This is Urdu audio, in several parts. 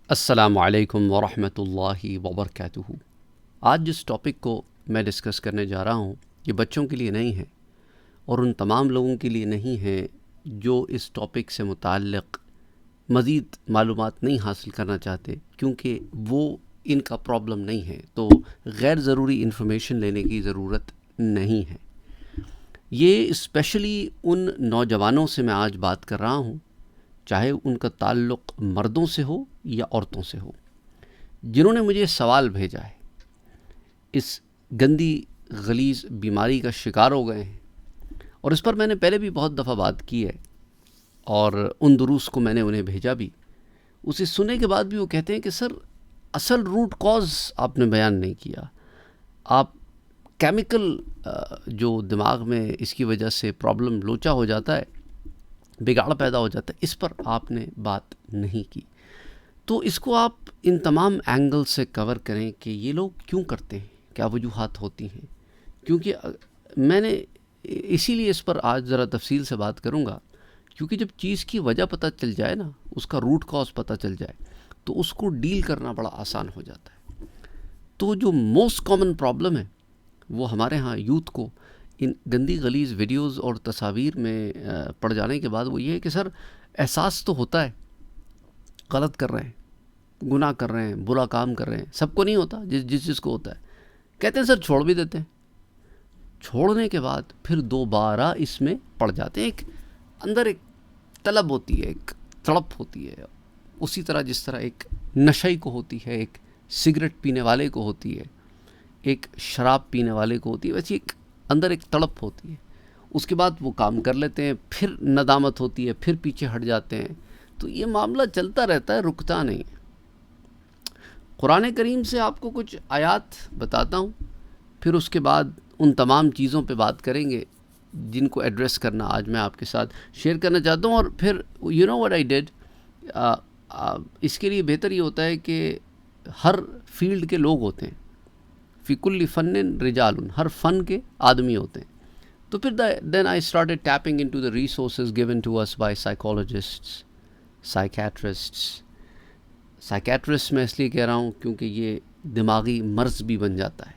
السلام علیکم ورحمۃ اللہ وبرکاتہ۔ آج جس ٹاپک کو میں ڈسکس کرنے جا رہا ہوں یہ بچوں کے لیے نہیں ہے اور ان تمام لوگوں کے لیے نہیں ہے جو اس ٹاپک سے متعلق مزید معلومات نہیں حاصل کرنا چاہتے، کیونکہ وہ ان کا پرابلم نہیں ہے، تو غیر ضروری انفارمیشن لینے کی ضرورت نہیں ہے۔ یہ اسپیشلی ان نوجوانوں سے میں آج بات کر رہا ہوں، چاہے ان کا تعلق مردوں سے ہو یا عورتوں سے ہو، جنہوں نے مجھے سوال بھیجا ہے، اس گندی غلیظ بیماری کا شکار ہو گئے ہیں، اور اس پر میں نے پہلے بھی بہت دفعہ بات کی ہے اور ان دروس کو میں نے انہیں بھیجا بھی۔ اسے سننے کے بعد بھی وہ کہتے ہیں کہ سر اصل روٹ کاز آپ نے بیان نہیں کیا، آپ کیمیکل جو دماغ میں اس کی وجہ سے پرابلم لوچا ہو جاتا ہے، بگاڑ پیدا ہو جاتا ہے، اس پر آپ نے بات نہیں کی۔ تو اس کو آپ ان تمام اینگل سے کور کریں کہ یہ لوگ کیوں کرتے ہیں، کیا وجوہات ہوتی ہیں، کیونکہ میں نے اسی لیے اس پر آج ذرا تفصیل سے بات کروں گا، کیونکہ جب چیز کی وجہ پتہ چل جائے نا، اس کا روٹ کاز پتہ چل جائے تو اس کو ڈیل کرنا بڑا آسان ہو جاتا ہے۔ تو جو موسٹ کامن پرابلم ہے وہ ہمارے ہاں یوتھ کو ان گندی غلیظ ویڈیوز اور تصاویر میں پڑ جانے کے بعد وہ یہ ہے کہ سر احساس تو ہوتا ہے غلط کر رہے ہیں، گناہ کر رہے ہیں، برا کام کر رہے ہیں، سب کو نہیں ہوتا، جس کو ہوتا ہے، کہتے ہیں سر چھوڑ بھی دیتے ہیں، چھوڑنے کے بعد پھر دوبارہ اس میں پڑ جاتے ہیں۔ ایک اندر ایک طلب ہوتی ہے، ایک تڑپ ہوتی ہے، اسی طرح جس طرح ایک نشئی کو ہوتی ہے، ایک سگریٹ پینے والے کو ہوتی ہے، ایک شراب پینے والے کو ہوتی ہے، ویسے ایک اندر ایک تڑپ ہوتی ہے۔ اس کے بعد وہ کام کر لیتے ہیں، پھر ندامت ہوتی ہے، پھر پیچھے ہٹ جاتے ہیں، تو یہ معاملہ چلتا رہتا ہے، رکتا نہیں۔ قرآن کریم سے آپ کو کچھ آیات بتاتا ہوں، پھر اس کے بعد ان تمام چیزوں پہ بات کریں گے جن کو ایڈریس کرنا آج میں آپ کے ساتھ شیئر کرنا چاہتا ہوں۔ اور پھر you know what I did, اس کے لیے بہتر یہ ہوتا ہے کہ ہر فیلڈ کے لوگ ہوتے ہیں، فی کل فن رجال، ہر فن کے آدمی ہوتے ہیں، تو پھر then I started tapping into the resources given to us by psychologists, psychiatrist میں اس لیے کہہ رہا ہوں کیونکہ یہ دماغی مرض بھی بن جاتا ہے،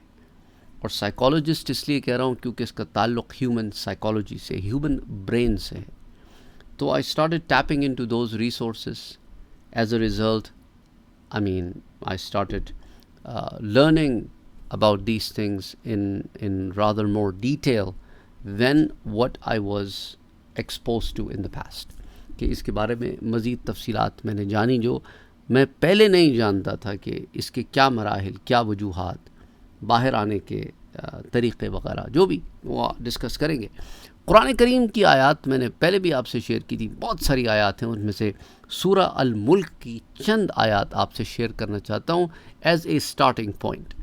اور سائیکالوجسٹ اس لیے کہہ رہا ہوں کیونکہ اس کا تعلق ہیومن سائیکالوجی سے، ہیومن برین سے ہے۔ تو آئی started tapping into those resources, as a result I started learning about these things in rather more detail than what I was exposed to in the past، کہ اس کے بارے میں مزید تفصیلات میں نے جانی جو میں پہلے نہیں جانتا تھا، کہ اس کے کیا مراحل، کیا وجوہات، باہر آنے کے طریقے وغیرہ، جو بھی وہ ڈسکس کریں گے۔ قرآن کریم کی آیات میں نے پہلے بھی آپ سے شیئر کی تھی، بہت ساری آیات ہیں، ان میں سے سورہ الملک کی چند آیات آپ سے شیئر کرنا چاہتا ہوں ایز اے سٹارٹنگ پوائنٹ،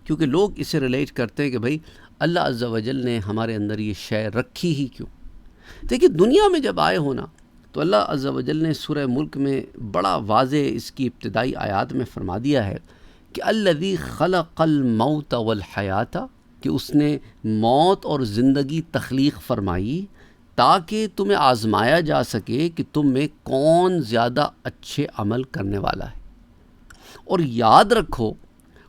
کیونکہ لوگ اسے ریلیٹ کرتے ہیں کہ بھائی اللہ عز و جل نے ہمارے اندر یہ شے رکھی ہی کیوں۔ دیکھیے دنیا میں جب آئے ہونا تو اللہ عز و جل نے سورہ ملک میں بڑا واضح اس کی ابتدائی آیات میں فرما دیا ہے کہ الذی خلق الموت والحیات، کہ اس نے موت اور زندگی تخلیق فرمائی تاکہ تمہیں آزمایا جا سکے کہ تم میں کون زیادہ اچھے عمل کرنے والا ہے۔ اور یاد رکھو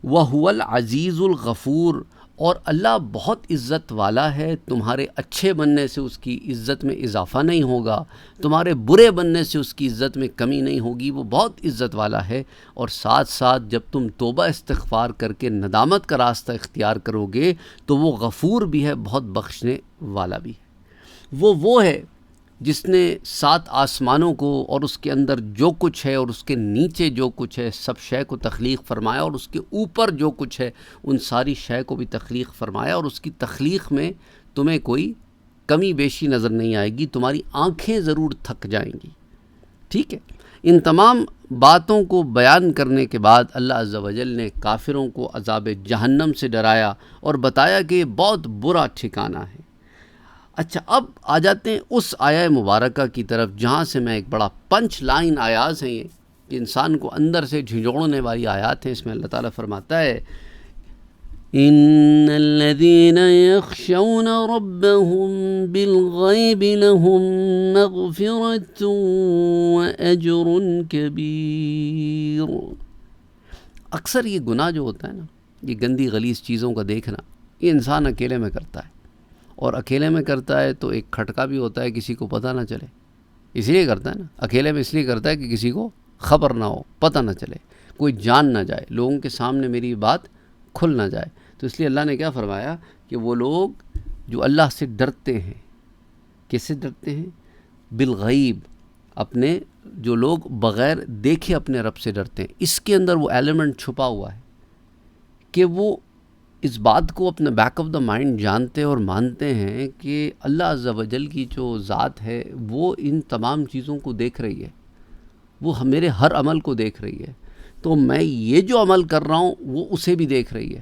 وَهُوَ الْعَزِيزُ الْغَفُورُ، اور اللہ بہت عزت والا ہے، تمہارے اچھے بننے سے اس کی عزت میں اضافہ نہیں ہوگا، تمہارے برے بننے سے اس کی عزت میں کمی نہیں ہوگی، وہ بہت عزت والا ہے۔ اور ساتھ ساتھ جب تم توبہ استغفار کر کے ندامت کا راستہ اختیار کرو گے تو وہ غفور بھی ہے، بہت بخشنے والا بھی ہے۔ وہ ہے جس نے 7 آسمانوں کو اور اس کے اندر جو کچھ ہے اور اس کے نیچے جو کچھ ہے سب شے کو تخلیق فرمایا، اور اس کے اوپر جو کچھ ہے ان ساری شے کو بھی تخلیق فرمایا، اور اس کی تخلیق میں تمہیں کوئی کمی بیشی نظر نہیں آئے گی، تمہاری آنکھیں ضرور تھک جائیں گی، ٹھیک ہے۔ ان تمام باتوں کو بیان کرنے کے بعد اللہ عز و جل نے کافروں کو عذاب جہنم سے ڈرایا اور بتایا کہ یہ بہت برا ٹھکانہ ہے۔ اچھا، اب آ جاتے ہیں اس آیہ مبارکہ کی طرف جہاں سے میں ایک بڑا پنچ لائن آیات ہیں، یہ کہ انسان کو اندر سے جھنجھوڑنے والی آیات ہیں۔ اس میں اللہ تعالیٰ فرماتا ہے ان الذين يخشون ربهم بالغيب لهم مغفرة واجر كبير. اکثر یہ گناہ جو ہوتا ہے نا، یہ گندی غلیظ چیزوں کا دیکھنا، یہ انسان اکیلے میں کرتا ہے، اور اکیلے میں کرتا ہے تو ایک کھٹکا بھی ہوتا ہے، کسی کو پتہ نہ چلے. اس لیے کرتا ہے نا، اکیلے میں اس لیے کرتا ہے کہ کسی کو خبر نہ ہو، پتہ نہ چلے، کوئی جان نہ جائے، لوگوں کے سامنے میری بات کھل نہ جائے. تو اس لیے اللہ نے کیا فرمایا کہ وہ لوگ جو اللہ سے ڈرتے ہیں، کس سے ڈرتے ہیں؟ بالغیب، اپنے جو لوگ بغیر دیکھے اپنے رب سے ڈرتے ہیں. اس کے اندر وہ ایلیمنٹ چھپا ہوا ہے کہ وہ اس بات کو اپنے بیک آف دا مائنڈ جانتے اور مانتے ہیں کہ اللہ عز و جل کی جو ذات ہے وہ ان تمام چیزوں کو دیکھ رہی ہے، وہ میرے ہر عمل کو دیکھ رہی ہے، تو میں یہ جو عمل کر رہا ہوں وہ اسے بھی دیکھ رہی ہے.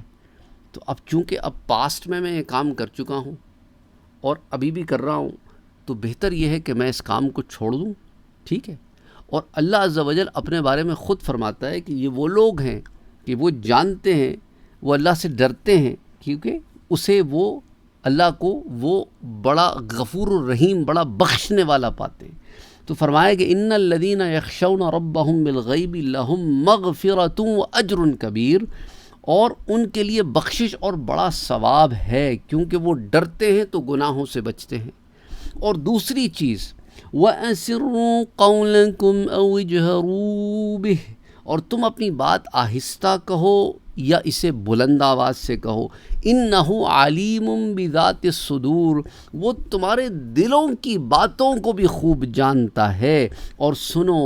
تو اب چونکہ اب پاسٹ میں یہ کام کر چکا ہوں اور ابھی بھی کر رہا ہوں، تو بہتر یہ ہے کہ میں اس کام کو چھوڑ دوں. ٹھیک ہے. اور اللہ عز و جل اپنے بارے میں خود فرماتا ہے کہ یہ وہ لوگ ہیں کہ وہ جانتے ہیں، وہ اللہ سے ڈرتے ہیں، کیونکہ اسے وہ اللہ کو وہ بڑا غفور الرحیم، بڑا بخشنے والا پاتے ہیں. تو فرمایا کہ ان الذین یخشون ربهم بالغیب لہم مغفرۃ واجر کبیر، اور ان کے لیے بخشش اور بڑا ثواب ہے، کیونکہ وہ ڈرتے ہیں تو گناہوں سے بچتے ہیں. اور دوسری چیز وَأَسِرُّوا قَوْلَكُمْ أَوْ اجْهَرُوا بِهِ، اور تم اپنی بات آہستہ کہو یا اسے بلند آواز سے کہو. اِنَّهُ عَلِيمٌ بِذَاتِ الصُّدُورِ، وہ تمہارے دلوں کی باتوں کو بھی خوب جانتا ہے. اور سنو،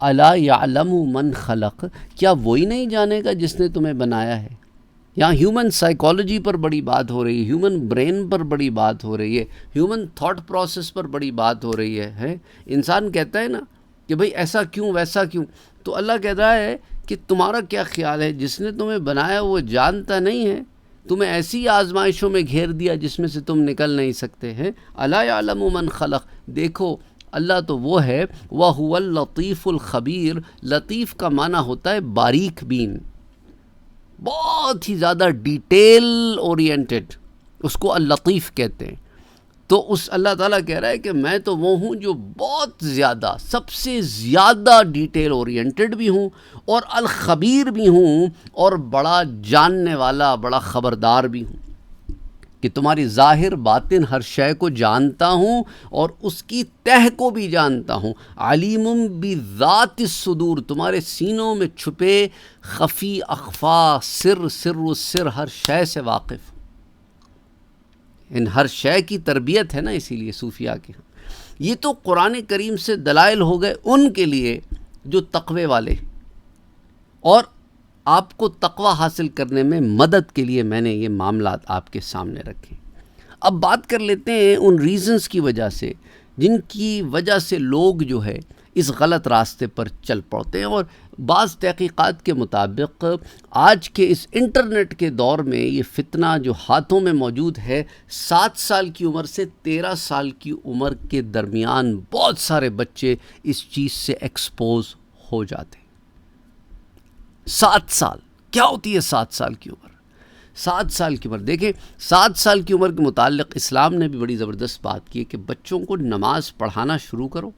أَلَا يَعْلَمُ مَنْ خَلَقَ، کیا وہی نہیں جانے گا جس نے تمہیں بنایا ہے؟ یہاں ہیومن سائیکالوجی پر بڑی بات ہو رہی ہے، ہیومن برین پر بڑی بات ہو رہی ہے، ہیومن تھاٹ پروسیس پر بڑی بات ہو رہی ہے. انسان کہتا ہے نا کہ بھئی ایسا کیوں ویسا کیوں، تو اللہ کہہ رہا ہے کہ تمہارا کیا خیال ہے، جس نے تمہیں بنایا وہ جانتا نہیں ہے؟ تمہیں ایسی آزمائشوں میں گھیر دیا جس میں سے تم نکل نہیں سکتے ہیں. الا یعلم من خلق، دیکھو اللہ تو وہ ہے، وَهُوَ اللطیف الخبیر. لطیف کا معنی ہوتا ہے باریک بین، بہت ہی زیادہ ڈیٹیل اورینٹڈ، اس کو اللطیف کہتے ہیں. تو اس اللہ تعالیٰ کہہ رہا ہے کہ میں تو وہ ہوں جو بہت زیادہ، سب سے زیادہ ڈیٹیل اورینٹڈ بھی ہوں، اور الخبیر بھی ہوں، اور بڑا جاننے والا، بڑا خبردار بھی ہوں، کہ تمہاری ظاہر باطن ہر شے کو جانتا ہوں اور اس کی تہ کو بھی جانتا ہوں. علیم بذات الصدور، تمہارے سینوں میں چھپے خفی اخفا سر السر ہر شے سے واقف. ان ہر شے کی تربیت ہے نا، اسی لیے صوفیاء کے ہاں. یہ تو قرآن کریم سے دلائل ہو گئے ان کے لیے جو تقوی والے، اور آپ کو تقوی حاصل کرنے میں مدد کے لیے میں نے یہ معاملات آپ کے سامنے رکھے. اب بات کر لیتے ہیں ان ریزنز کی وجہ سے جن کی وجہ سے لوگ جو ہے اس غلط راستے پر چل پڑتے ہیں. اور بعض تحقیقات کے مطابق آج کے اس انٹرنیٹ کے دور میں یہ فتنہ جو ہاتھوں میں موجود ہے، 7 سال کی عمر سے 13 سال کی عمر کے درمیان بہت سارے بچے اس چیز سے ایکسپوز ہو جاتے ہیں. 7 سال کیا ہوتی ہے 7 سال کی عمر؟ 7 سال کی عمر دیکھیں، 7 سال کی عمر کے متعلق اسلام نے بھی بڑی زبردست بات کی ہے کہ بچوں کو نماز پڑھانا شروع کرو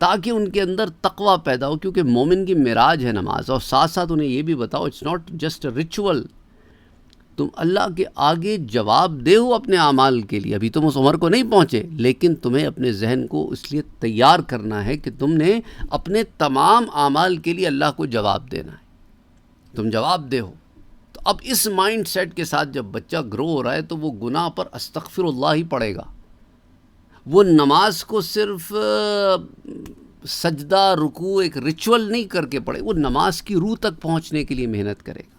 تاکہ ان کے اندر تقوی پیدا ہو، کیونکہ مومن کی معراج ہے نماز. اور ساتھ ساتھ انہیں یہ بھی بتاؤ it's not just a ritual, تم اللہ کے آگے جواب دے ہو اپنے اعمال کے لیے. ابھی تم اس عمر کو نہیں پہنچے، لیکن تمہیں اپنے ذہن کو اس لیے تیار کرنا ہے کہ تم نے اپنے تمام اعمال کے لیے اللہ کو جواب دینا ہے، تم جواب دے ہو. تو اب اس مائنڈ سیٹ کے ساتھ جب بچہ گرو ہو رہا ہے تو وہ گناہ پر استغفر اللہ ہی پڑھے گا. وہ نماز کو صرف سجدہ رکوع ایک ریچول نہیں کر کے پڑھے، وہ نماز کی روح تک پہنچنے کے لیے محنت کرے گا.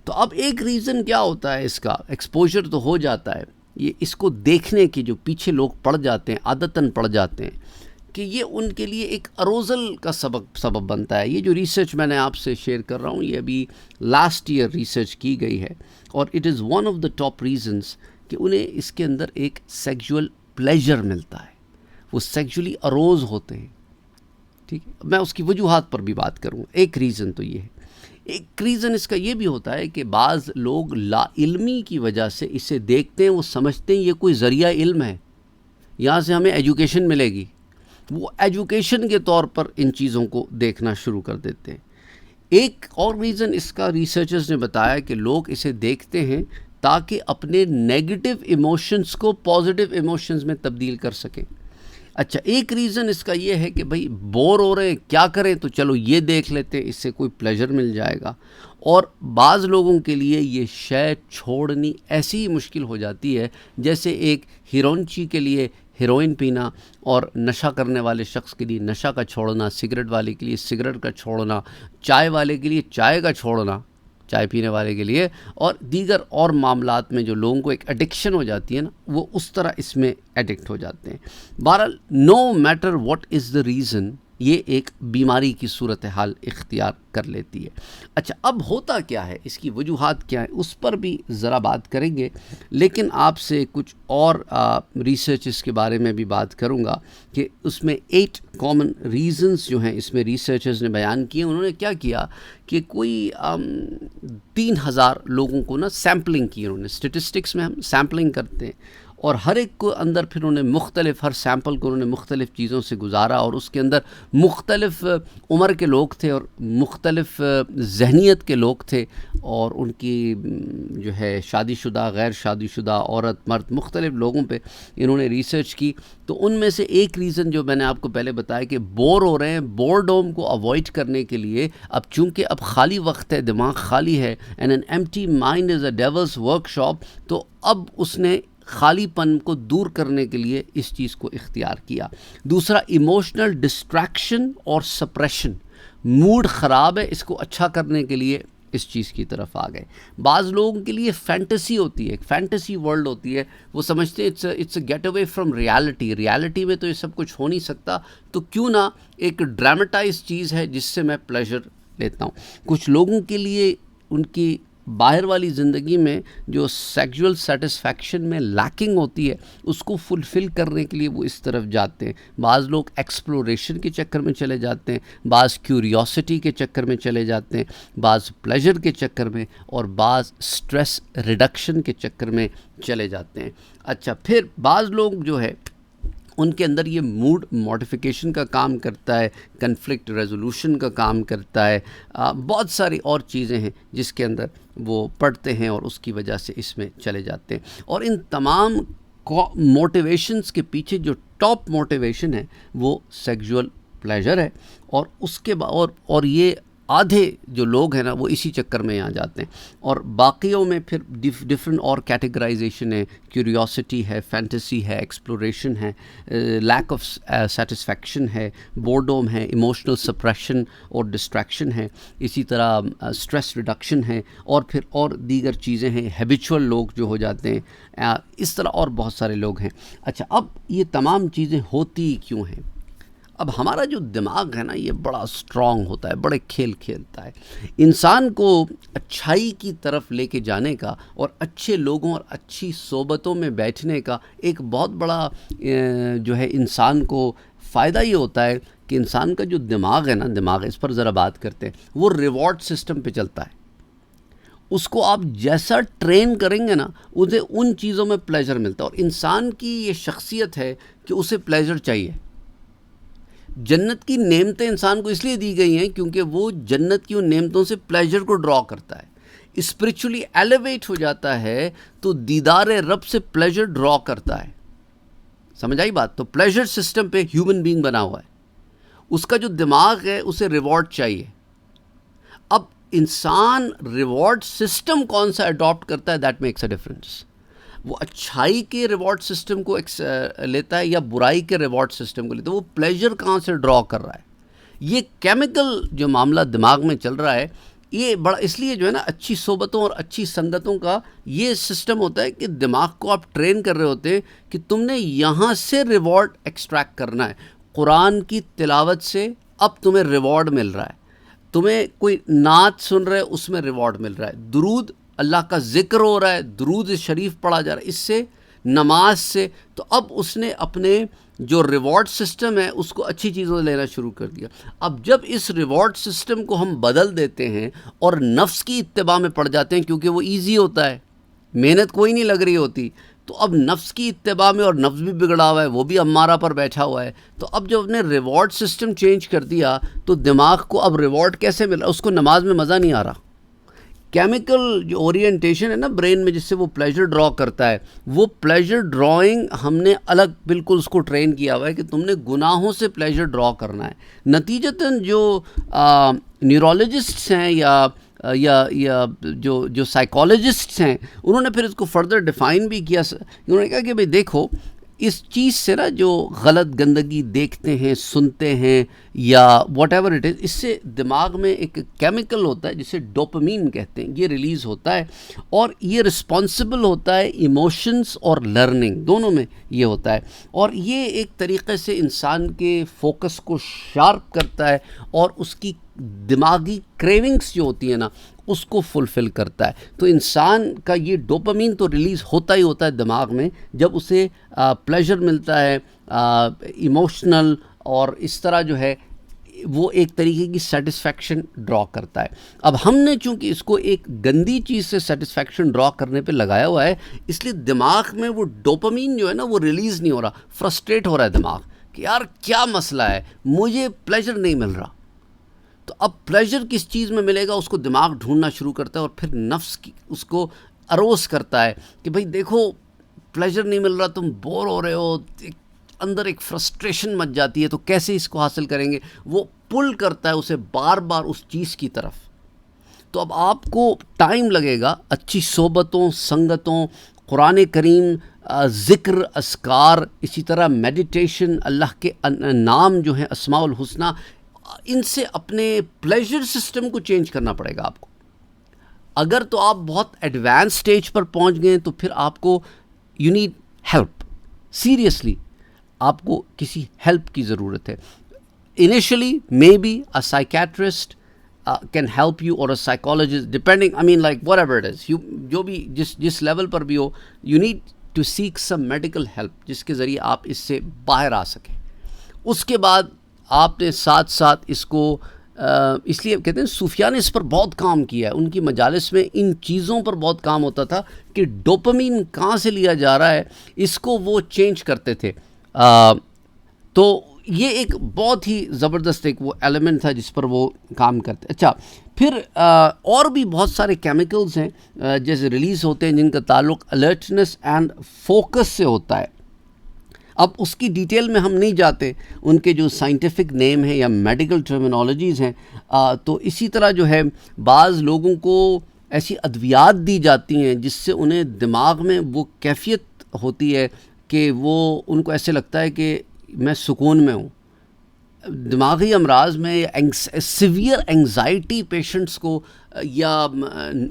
تو اب ایک ریزن کیا ہوتا ہے اس کا، ایکسپوجر تو ہو جاتا ہے، یہ اس کو دیکھنے کی جو پیچھے لوگ پڑ جاتے ہیں، عادتاً پڑ جاتے ہیں، کہ یہ ان کے لیے ایک اروزل کا سبب بنتا ہے. یہ جو ریسرچ میں نے آپ سے شیئر کر رہا ہوں یہ ابھی لاسٹ ایئر ریسرچ کی گئی ہے، اور it is one of the top reasons کہ انہیں اس کے اندر ایک سیکشول پلیجر ملتا ہے، وہ سیکشولی اروز ہوتے ہیں. ٹھیک ہے، میں اس کی وجوہات پر بھی بات کروں. ایک ریزن تو یہ ہے. ایک ریزن اس کا یہ بھی ہوتا ہے کہ بعض لوگ لا علمی کی وجہ سے اسے دیکھتے ہیں، وہ سمجھتے ہیں یہ کوئی ذریعہ علم ہے، یہاں سے ہمیں ایجوکیشن ملے گی، وہ ایجوکیشن کے طور پر ان چیزوں کو دیکھنا شروع کر دیتے ہیں۔ ایک اور ریزن اس کا ریسرچرز نے بتایا کہ لوگ اسے دیکھتے ہیں تاکہ اپنے نیگیٹو ایموشنز کو پازیٹیو ایموشنز میں تبدیل کر سکیں۔ اچھا، ایک ریزن اس کا یہ ہے کہ بھئی بور ہو رہے ہیں، کیا کریں، تو چلو یہ دیکھ لیتے ہیں، اس سے کوئی پلیجر مل جائے گا۔ اور بعض لوگوں کے لیے یہ شے چھوڑنی ایسی ہی مشکل ہو جاتی ہے جیسے ایک ہیرونچی کے لیے ہیروئن پینا، اور نشہ کرنے والے شخص کے لیے نشہ کا چھوڑنا، سگریٹ والے کے لیے سگریٹ کا چھوڑنا، چائے والے کے لیے چائے کا چھوڑنا، چائے پینے والے کے لیے، اور دیگر اور معاملات میں جو لوگوں کو ایک ایڈکشن ہو جاتی ہے نا، وہ اس طرح اس میں ایڈکٹ ہو جاتے ہیں۔ بہرحال no matter what is the reason, یہ ایک بیماری کی صورتحال اختیار کر لیتی ہے۔ اچھا، اب ہوتا کیا ہے، اس کی وجوہات کیا ہیں، اس پر بھی ذرا بات کریں گے، لیکن آپ سے کچھ اور ریسرچز کے بارے میں بھی بات کروں گا کہ اس میں 8 کامن ریزنز جو ہیں اس میں ریسرچرز نے بیان کیے۔ انہوں نے کیا کیا کہ کوئی 3000 لوگوں کو نا سیمپلنگ کی، انہوں نے اسٹیٹسٹکس میں ہم سیمپلنگ کرتے ہیں، اور ہر ایک کو اندر پھر انہوں نے مختلف، ہر سیمپل کو انہوں نے مختلف چیزوں سے گزارا، اور اس کے اندر مختلف عمر کے لوگ تھے اور مختلف ذہنیت کے لوگ تھے، اور ان کی جو ہے شادی شدہ، غیر شادی شدہ، عورت مرد، مختلف لوگوں پہ انہوں نے ریسرچ کی۔ تو ان میں سے ایک ریزن جو میں نے آپ کو پہلے بتایا کہ بور ہو رہے ہیں، بورڈوم کو اوائڈ کرنے کے لیے، اب چونکہ اب خالی وقت ہے، دماغ خالی ہے، and N empty mind is a devil's work shop, تو اب اس نے خالی پن کو دور کرنے کے لیے اس چیز کو اختیار کیا۔ دوسرا، ایموشنل ڈسٹریکشن اور سپریشن، موڈ خراب ہے، اس کو اچھا کرنے کے لیے اس چیز کی طرف آ گئے۔ بعض لوگوں کے لیے فینٹیسی ہوتی ہے، ایک فینٹیسی ورلڈ ہوتی ہے، وہ سمجھتے ہیں it's a get away from reality میں تو یہ سب کچھ ہو نہیں سکتا، تو کیوں نہ ایک ڈراماٹائز چیز ہے جس سے میں پلیجر لیتا ہوں۔ کچھ لوگوں کے لیے ان کی باہر والی زندگی میں جو سیکشول سیٹسفیکشن میں لیکنگ ہوتی ہے، اس کو فلفل کرنے کے لیے وہ اس طرف جاتے ہیں۔ بعض لوگ ایکسپلوریشن کے چکر میں چلے جاتے ہیں، بعض کیوریوسٹی کے چکر میں چلے جاتے ہیں، بعض پلیجر کے چکر میں، اور بعض سٹریس ریڈکشن کے چکر میں چلے جاتے ہیں۔ اچھا، پھر بعض لوگ جو ہے ان کے اندر یہ موڈ ماڈیفیکیشن کا کام کرتا ہے، کنفلکٹ ریزولوشن کا کام کرتا ہے، بہت ساری اور چیزیں ہیں جس کے اندر وہ پڑھتے ہیں اور اس کی وجہ سے اس میں چلے جاتے ہیں۔ اور ان تمام موٹیویشنز کے پیچھے جو ٹاپ موٹیویشن ہے وہ سیکشول پلیجر ہے، اور اس کے اور یہ آدھے جو لوگ ہیں نا وہ اسی چکر میں یہاں جاتے ہیں، اور باقیوں میں پھر ڈفرینٹ اور کیٹیگرائزیشن ہے، کیوریوسٹی ہے، فینٹیسی ہے، ایکسپلوریشن ہے، لیک آف سیٹسفیکشن ہے، بورڈوم ہے، ایموشنل سپریشن اور ڈسٹریکشن ہے، اسی طرح اسٹریس ریڈکشن ہے، اور پھر اور دیگر چیزیں ہیں، ہیبیچول لوگ جو ہو جاتے ہیں، اس طرح اور بہت سارے لوگ ہیں۔ اچھا، اب یہ تمام چیزیں ہوتی کیوں ہیں؟ اب ہمارا جو دماغ ہے نا یہ بڑا اسٹرانگ ہوتا ہے، بڑے کھیل کھیلتا ہے، انسان کو اچھائی کی طرف لے کے جانے کا اور اچھے لوگوں اور اچھی صحبتوں میں بیٹھنے کا ایک بہت بڑا جو ہے انسان کو فائدہ یہ ہوتا ہے کہ انسان کا جو دماغ ہے نا، دماغ اس پر ذرا بات کرتے ہیں، وہ ریوارڈ سسٹم پہ چلتا ہے۔ اس کو آپ جیسا ٹرین کریں گے نا، اسے ان چیزوں میں پلیجر ملتا ہے، اور انسان کی یہ شخصیت ہے کہ اسے پلیجر چاہیے۔ جنت کی نعمتیں انسان کو اس لیے دی گئی ہیں کیونکہ وہ جنت کی ان نعمتوں سے پلیجر کو ڈرا کرتا ہے، اسپریچولی ایلیویٹ ہو جاتا ہے تو دیدار رب سے پلیجر ڈرا کرتا ہے۔ سمجھ آئی بات؟ تو پلیجر سسٹم پہ ہیومن بینگ بنا ہوا ہے، اس کا جو دماغ ہے اسے ریوارڈ چاہیے۔ اب انسان ریوارڈ سسٹم کون سا اڈاپٹ کرتا ہے، دیٹ میکس اے ڈفرینس۔ وہ اچھائی کے ریوارڈ سسٹم کو لیتا ہے یا برائی کے ریوارڈ سسٹم کو لیتا ہے، وہ پلیجر کہاں سے ڈرا کر رہا ہے۔ یہ کیمیکل جو معاملہ دماغ میں چل رہا ہے، یہ بڑا اس لیے جو ہے نا اچھی صحبتوں اور اچھی سنگتوں کا یہ سسٹم ہوتا ہے کہ دماغ کو آپ ٹرین کر رہے ہوتے ہیں کہ تم نے یہاں سے ریوارڈ ایکسٹریکٹ کرنا ہے۔ قرآن کی تلاوت سے اب تمہیں ریوارڈ مل رہا ہے، تمہیں کوئی نعت سن رہے اس میں ریوارڈ مل رہا ہے، درود اللہ کا ذکر ہو رہا ہے، درود شریف پڑھا جا رہا ہے، اس سے نماز سے. تو اب اس نے اپنے جو ریوارڈ سسٹم ہے اس کو اچھی چیزوں سے لینا شروع کر دیا. اب جب اس ریوارڈ سسٹم کو ہم بدل دیتے ہیں اور نفس کی اتباع میں پڑ جاتے ہیں کیونکہ وہ ایزی ہوتا ہے, محنت کوئی نہیں لگ رہی ہوتی, تو اب نفس کی اتباع میں, اور نفس بھی بگڑا ہوا ہے, وہ بھی امارہ پر بیٹھا ہوا ہے, تو اب جب نے ریوارڈ سسٹم چینج کر دیا تو دماغ کو اب ریوارڈ کیسے مل رہا, اس کو نماز میں مزہ نہیں آ رہا. کیمیکل جو اورینٹیشن ہے نا برین میں جس سے وہ پلیجر ڈرا کرتا ہے, وہ پلیجر ڈرائنگ ہم نے الگ بالکل اس کو ٹرین کیا ہوا ہے کہ تم نے گناہوں سے پلیجر ڈرا کرنا ہے. نتیجتاً جو نیورولوجسٹس ہیں یا جو سائیکالوجسٹس ہیں, انہوں نے پھر اس کو فردر ڈیفائن بھی کیا. انہوں نے کہا کہ بھئی دیکھو, اس چیز سے نا جو غلط گندگی دیکھتے ہیں, سنتے ہیں, یا واٹ ایور اٹ از, اس سے دماغ میں ایک کیمیکل ہوتا ہے جسے ڈوپامین کہتے ہیں, یہ ریلیز ہوتا ہے, اور یہ رسپانسبل ہوتا ہے ایموشنز اور لرننگ دونوں میں یہ ہوتا ہے, اور یہ ایک طریقے سے انسان کے فوکس کو شارپ کرتا ہے اور اس کی دماغی کریونگز جو ہوتی ہیں نا اس کو فلفل کرتا ہے. تو انسان کا یہ ڈوپامین تو ریلیز ہوتا ہی ہوتا ہے دماغ میں جب اسے پلیجر ملتا ہے ایموشنل, اور اس طرح جو ہے وہ ایک طریقے کی سیٹسفیکشن ڈرا کرتا ہے. اب ہم نے چونکہ اس کو ایک گندی چیز سے سیٹسفیکشن ڈرا کرنے پہ لگایا ہوا ہے, اس لیے دماغ میں وہ ڈوپامین جو ہے نا وہ ریلیز نہیں ہو رہا, فرسٹریٹ ہو رہا ہے دماغ کہ یار کیا مسئلہ ہے, مجھے پلیجر نہیں مل رہا. تو اب پلیجر کس چیز میں ملے گا, اس کو دماغ ڈھونڈنا شروع کرتا ہے, اور پھر نفس کی اس کو اروس کرتا ہے کہ بھئی دیکھو پلیجر نہیں مل رہا, تم بور ہو رہے ہو, اندر ایک فرسٹریشن مچ جاتی ہے, تو کیسے اس کو حاصل کریں گے, وہ پل کرتا ہے اسے بار بار اس چیز کی طرف. تو اب آپ کو ٹائم لگے گا اچھی صحبتوں, سنگتوں, قرآن کریم, ذکر, اذکار, اسی طرح میڈیٹیشن, اللہ کے نام جو ہیں اسماء الحسنہ, ان سے اپنے پلیجر سسٹم کو چینج کرنا پڑے گا آپ کو. اگر تو آپ بہت ایڈوانس سٹیج پر پہنچ گئے تو پھر آپ کو یو نیڈ ہیلپ, سیریسلی آپ کو کسی ہیلپ کی ضرورت ہے. Initially may be a psychiatrist can help you, اور a psychologist, depending I mean like whatever it is, جو بھی جس لیول پر بھی ہو, you need to seek some medical help جس کے ذریعے آپ اس سے باہر آ سکیں. اس کے بعد آپ نے ساتھ ساتھ اس کو اس لیے کہتے ہیں صوفیاء نے اس پر بہت کام کیا ہے, ان کی مجالس میں ان چیزوں پر بہت کام ہوتا تھا کہ ڈوپامین کہاں سے لیا جا رہا ہے, اس کو وہ چینج کرتے تھے. تو یہ ایک بہت ہی زبردست ایک وہ ایلیمنٹ تھا جس پر وہ کام کرتے. اچھا, پھر اور بھی بہت سارے کیمیکلز ہیں جیسے ریلیز ہوتے ہیں جن کا تعلق الرٹنس اینڈ فوکس سے ہوتا ہے. اب اس کی ڈیٹیل میں ہم نہیں جاتے, ان کے جو سائنٹیفک نیم ہیں یا میڈیکل ٹرمینالوجیز ہیں. تو اسی طرح جو ہے بعض لوگوں کو ایسی ادویات دی جاتی ہیں جس سے انہیں دماغ میں وہ کیفیت ہوتی ہے کہ وہ ان کو ایسے لگتا ہے کہ میں سکون میں ہوں. دماغی امراض میں سیویئر انگزائٹی پیشنٹس کو, یا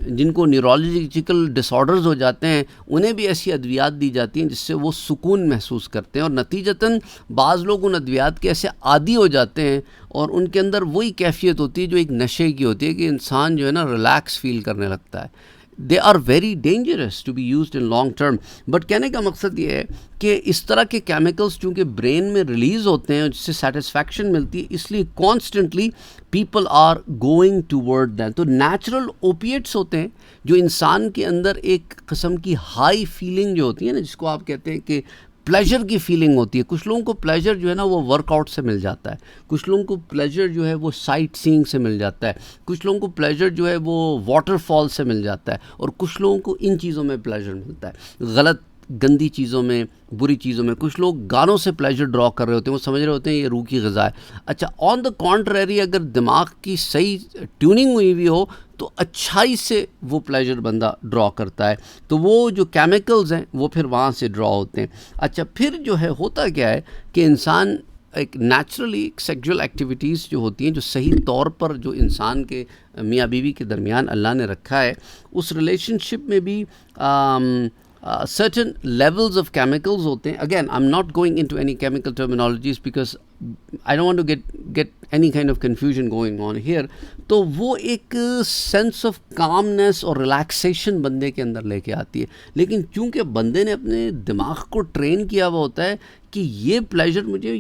جن کو نیورولوجیکل ڈس آرڈرز ہو جاتے ہیں, انہیں بھی ایسی ادویات دی جاتی ہیں جس سے وہ سکون محسوس کرتے ہیں. اور نتیجتاً بعض لوگ ان ادویات کے ایسے عادی ہو جاتے ہیں اور ان کے اندر وہی کیفیت ہوتی ہے جو ایک نشے کی ہوتی ہے کہ انسان جو ہے نا ریلیکس فیل کرنے لگتا ہے. They are very dangerous to be used in long term. But کہنے کا مقصد یہ ہے کہ اس طرح کے کیمیکلز چونکہ برین میں ریلیز ہوتے ہیں جس سے سیٹسفیکشن ملتی ہے, اس لیے constantly people are going toward them. تو نیچرل اوپیٹس ہوتے ہیں جو انسان کے اندر ایک قسم کی ہائی فیلنگ جو ہوتی ہے نا, جس کو آپ کہتے ہیں کہ پلیجر کی فیلنگ ہوتی ہے. کچھ لوگوں کو پلیجر جو ہے نا وہ ورک آؤٹ سے مل جاتا ہے, کچھ لوگوں کو پلیجر جو ہے وہ سائٹ سینگ سے مل جاتا ہے, کچھ لوگوں کو پلیجر جو ہے وہ واٹر فال سے مل جاتا ہے, اور کچھ لوگوں کو ان چیزوں میں پلیجر ملتا ہے, غلط گندی چیزوں میں, بری چیزوں میں. کچھ لوگ گانوں سے پلیجر ڈرا کر رہے ہوتے ہیں, وہ سمجھ رہے ہوتے ہیں یہ روح کی غذا ہے. اچھا, آن دا کانٹریری اگر دماغ کی صحیح ٹیوننگ ہوئی ہوئی ہو تو اچھائی سے وہ پلیجر بندہ ڈرا کرتا ہے. تو وہ جو کیمیکلز ہیں وہ پھر وہاں سے ڈرا ہوتے ہیں. اچھا, پھر جو ہے ہوتا کیا ہے کہ انسان ایک نیچرلی سیکجول ایکٹیویٹیز جو ہوتی ہیں جو صحیح طور پر جو انسان کے میاں بیوی کے درمیان اللہ نے رکھا ہے, اس ریلیشن شپ میں بھی certain levels of chemicals ہوتے ہیں. Again, I'm not going into any chemical terminologies because I don't want to get any kind of confusion going on here. تو وہ ایک سینس آف کامنس اور ریلیکسیشن بندے کے اندر لے کے آتی ہے. لیکن چونکہ بندے نے اپنے دماغ کو ٹرین کیا ہوا ہوتا ہے کہ یہ پلیجر مجھے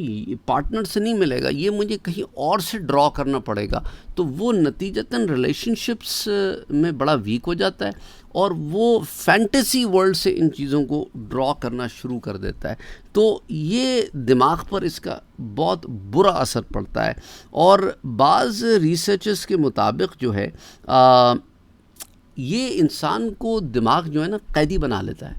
پارٹنر سے نہیں ملے گا, یہ مجھے کہیں اور سے ڈرا کرنا پڑے گا, تو وہ نتیجتاً ریلیشن شپس میں بڑا ویک ہو جاتا ہے اور وہ فینٹیسی ورلڈ سے ان چیزوں کو ڈرا کرنا شروع کر دیتا ہے. تو یہ دماغ پر اس کا بہت برا اثر پڑتا ہے. اور بعض ریسرچز کے مطابق جو ہے یہ انسان کو دماغ جو ہے نا قیدی بنا لیتا ہے.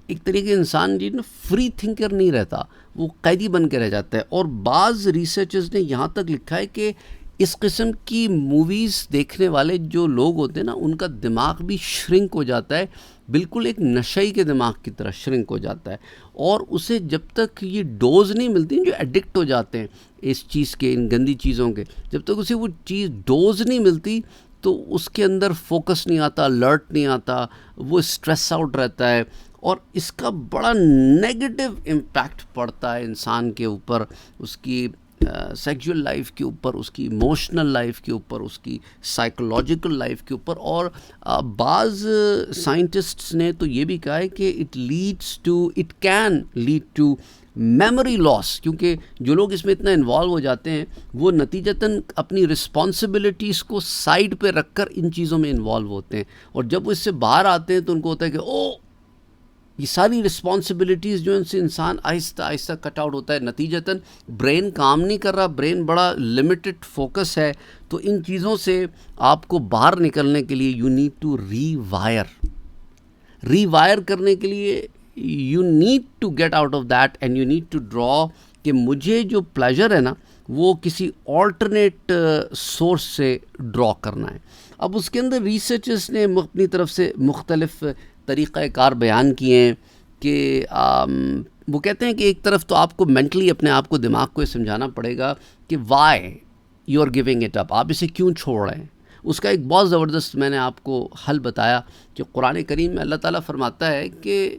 ایک طریقے انسان جو نا فری تھنکر نہیں رہتا, وہ قیدی بن کے رہ جاتا ہے. اور بعض ریسرچرز نے یہاں تک لکھا ہے کہ اس قسم کی موویز دیکھنے والے جو لوگ ہوتے ہیں نا, ان کا دماغ بھی شرنک ہو جاتا ہے, بالکل ایک نشئی کے دماغ کی طرح شرنک ہو جاتا ہے. اور اسے جب تک یہ ڈوز نہیں ملتی, جو ایڈکٹ ہو جاتے ہیں اس چیز کے, ان گندی چیزوں کے, جب تک اسے وہ چیز ڈوز نہیں ملتی تو اس کے اندر فوکس نہیں آتا, الرٹ نہیں آتا, وہ اسٹریس آؤٹ رہتا ہے. اور اس کا بڑا نیگیٹو امپیکٹ پڑتا ہے انسان کے اوپر, اس کی سیکچول لائف کے اوپر, اس کی ایموشنل لائف کے اوپر, اس کی سائیکولوجیکل لائف کے اوپر. اور بعض سائنٹسٹس نے تو یہ بھی کہا ہے کہ it can lead to memory loss, کیونکہ جو لوگ اس میں اتنا انوالو ہو جاتے ہیں وہ نتیجتاً اپنی رسپانسبلٹیز کو سائڈ پہ رکھ کر ان چیزوں میں انوالو ہوتے ہیں. اور جب وہ اس سے باہر آتے ہیں تو ان کو ہوتا ہے کہ یہ ساری رسپانسبلٹیز جو ان سے انسان آہستہ آہستہ کٹ آؤٹ ہوتا ہے. نتیجتاً برین کام نہیں کر رہا, برین بڑا لمیٹڈ فوکس ہے. تو ان چیزوں سے آپ کو باہر نکلنے کے لیے you need to rewire کرنے کے لیے you need to get out of that and you need to draw کہ مجھے جو پلیجر ہے نا وہ کسی آلٹرنیٹ سورس سے ڈرا کرنا ہے. اب اس کے اندر ریسرچرز نے اپنی طرف سے مختلف طریقہ کار بیان کیے ہیں کہ وہ کہتے ہیں کہ ایک طرف تو آپ کو مینٹلی اپنے آپ کو, دماغ کو یہ سمجھانا پڑے گا کہ why you are giving it up, آپ اسے کیوں چھوڑ رہے ہیں. اس کا ایک بہت زبردست میں نے آپ کو حل بتایا کہ قرآن کریم میں اللہ تعالیٰ فرماتا ہے کہ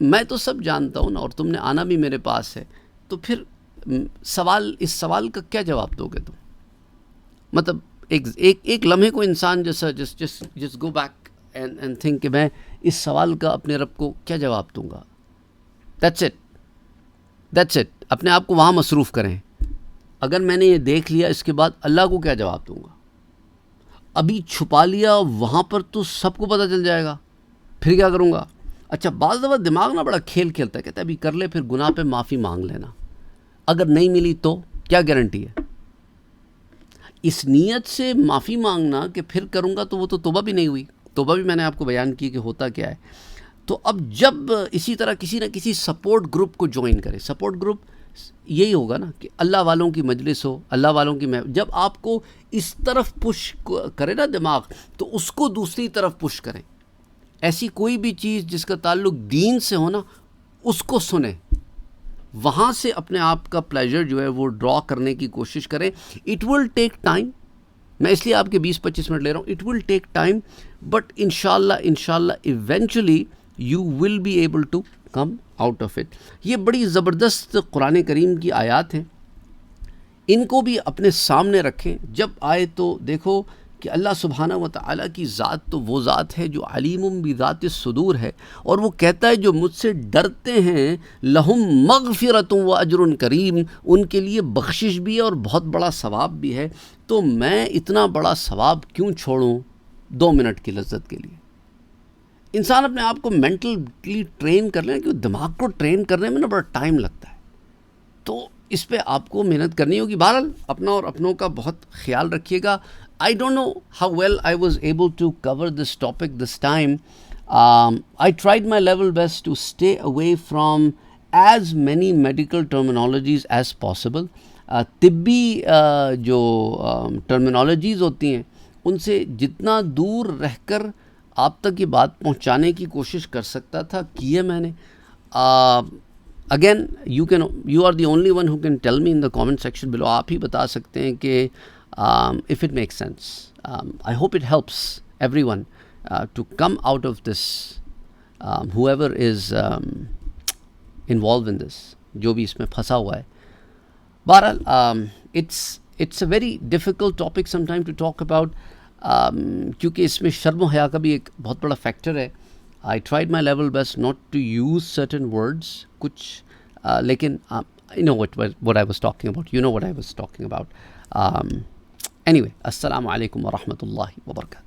میں تو سب جانتا ہوں نا, اور تم نے آنا بھی میرے پاس ہے, تو پھر اس سوال کا کیا جواب دو گے تم. مطلب ایک لمحے کو انسان جیسا جس گو بیک اینڈ تھنک کہ میں اس سوال کا اپنے رب کو کیا جواب دوں گا. That's it. اپنے آپ کو وہاں مصروف کریں. اگر میں نے یہ دیکھ لیا, اس کے بعد اللہ کو کیا جواب دوں گا. ابھی چھپا لیا وہاں پر تو سب کو پتہ چل جائے گا, پھر کیا کروں گا. اچھا, بعض دفعہ دماغ نا بڑا کھیل کھیلتا ہے, کہتا ہے ابھی کر لے, پھر گناہ پہ معافی مانگ لینا, اگر نہیں ملی تو کیا گارنٹی ہے. اس نیت سے معافی مانگنا کہ پھر کروں گا, تو وہ تو توبہ بھی نہیں ہوئی. توبہ بھی میں نے آپ کو بیان کی کہ ہوتا کیا ہے. تو اب جب اسی طرح کسی نہ کسی سپورٹ گروپ کو جوائن کرے, سپورٹ گروپ یہی ہوگا نا کہ اللہ والوں کی مجلس ہو, اللہ والوں کی جب آپ کو اس طرف پش کرے نا دماغ, تو اس کو دوسری طرف پش کریں. ایسی کوئی بھی چیز جس کا تعلق دین سے ہو نا, اس کو سنیں, وہاں سے اپنے آپ کا پلیجر جو ہے وہ ڈرا کرنے کی کوشش کریں. It will take time. میں اس لیے آپ کے 20-25 منٹ لے رہا ہوں. It will take time, but انشاءاللہ eventually you will be able to come out of it. یہ بڑی زبردست قرآن کریم کی آیات ہیں, ان کو بھی اپنے سامنے رکھیں. جب آئے تو دیکھو کہ اللہ سبحانہ و تعالیٰ کی ذات تو وہ ذات ہے جو علیم بذات الصدور ہے, اور وہ کہتا ہے جو مجھ سے ڈرتے ہیں لہم مغفرۃ و اجر کریم, ان کے لیے بخشش بھی ہے اور بہت بڑا ثواب بھی ہے. تو میں اتنا بڑا ثواب کیوں چھوڑوں 2 منٹ کی لذت کے لیے. انسان اپنے آپ کو مینٹلی ٹرین کر لیں, کہ دماغ کو ٹرین کرنے میں نا بڑا ٹائم لگتا ہے, تو اس پہ آپ کو محنت کرنی ہوگی. بہرحال اپنا اور اپنوں کا بہت خیال رکھیے گا. I don't know how well I was able to cover this topic this time. I tried my level best to stay away from as many medical terminologies as possible. طبی جو ٹرمینالوجیز ہوتی ہیں ان سے جتنا دور رہ کر آپ تک یہ بات پہنچانے کی کوشش کر سکتا تھا کیے میں نے. Again you are the only one who can tell me in the comment section below. آپ ہی بتا سکتے ہیں کہ if it makes sense. I hope it helps everyone to come out of this, whoever is involved in this, جو بھی اس میں پھنسا ہوا ہے. بہرحال it's a very difficult topic some time to talk about, کیونکہ اس میں شرم و حیا کا بھی ایک بہت بڑا فیکٹر ہے. I tried my level best not to use certain words کچھ، لیکن you know what I was talking about. You know what I was talking about. Anyway, السلام علیکم ورحمۃ اللہ وبرکاتہ.